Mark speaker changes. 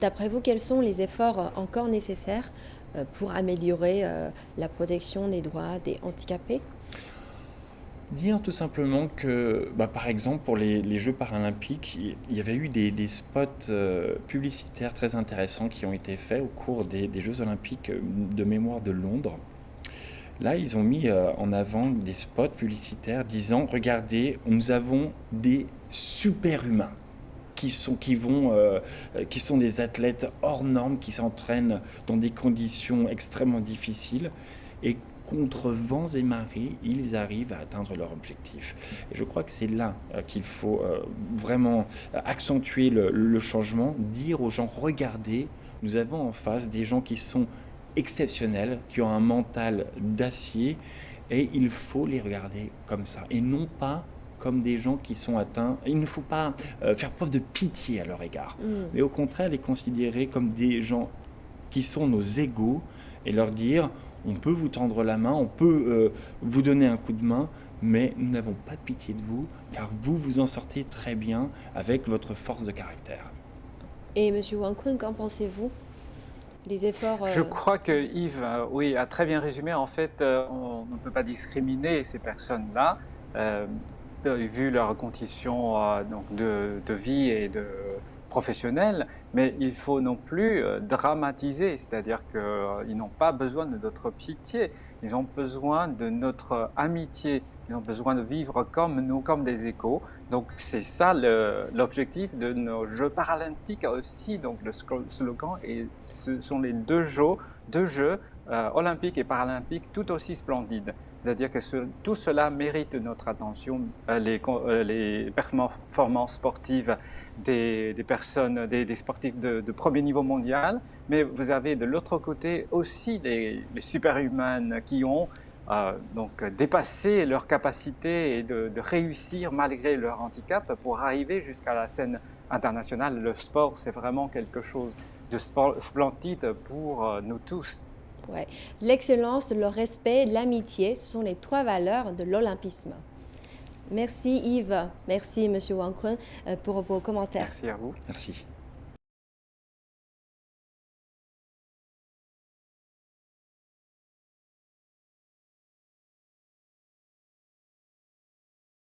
Speaker 1: D'après vous, quels sont les efforts encore nécessaires pour améliorer la protection des droits des handicapés?
Speaker 2: Dire tout simplement que, par exemple, pour les Jeux paralympiques, il y avait eu des spots, publicitaires très intéressants qui ont été faits au cours des Jeux olympiques, de mémoire de Londres. Là, ils ont mis, en avant des spots publicitaires disant: «Regardez, nous avons des super-humains qui sont des athlètes hors normes, qui s'entraînent dans des conditions extrêmement difficiles et contre vents et marées, ils arrivent à atteindre leur objectif». Et je crois que c'est là, qu'il faut, vraiment accentuer le changement, dire aux gens: «Regardez, nous avons en face des gens qui sont exceptionnels, qui ont un mental d'acier et il faut les regarder comme ça et non pas comme des gens qui sont atteints». Il ne faut pas, faire preuve de pitié à leur égard,
Speaker 1: Mmh.
Speaker 2: mais au contraire les considérer comme des gens qui sont nos égaux et leur dire: «On peut vous tendre la main, on peut, vous donner un coup de main, mais nous n'avons pas pitié de vous, car vous, vous en sortez très bien avec votre force de caractère».
Speaker 1: Et Monsieur Wang Kun, qu'en pensez-vous? Les efforts,
Speaker 3: Je crois que Yves, oui, a très bien résumé. En fait, on ne peut pas discriminer ces personnes-là, heu, vu leurs conditions, donc de vie et de professionnelles, mais il faut non plus, dramatiser. C'est-à-dire qu'ils n'ont pas besoin de notre pitié, ils ont besoin de notre amitié, ils ont besoin de vivre comme nous, comme des égaux. Donc c'est ça l'objectif de nos Jeux paralympiques aussi, donc le slogan, et ce sont les deux jeux olympiques et paralympiques tout aussi splendides. C'est-à-dire que tout cela mérite notre attention, les performances sportives des personnes, des sportifs de premier niveau mondial, mais vous avez de l'autre côté aussi les superhumaines qui ont donc dépasser leurs capacités et de réussir malgré leur handicap pour arriver jusqu'à la scène internationale. Le sport, c'est vraiment quelque chose de splendide pour nous tous.
Speaker 1: ouais, l'excellence, le respect, l'amitié, ce sont les 3 valeurs de l'olympisme. Merci Yves, merci Monsieur Wang Kun, pour vos commentaires.
Speaker 3: Merci à vous.
Speaker 2: Merci.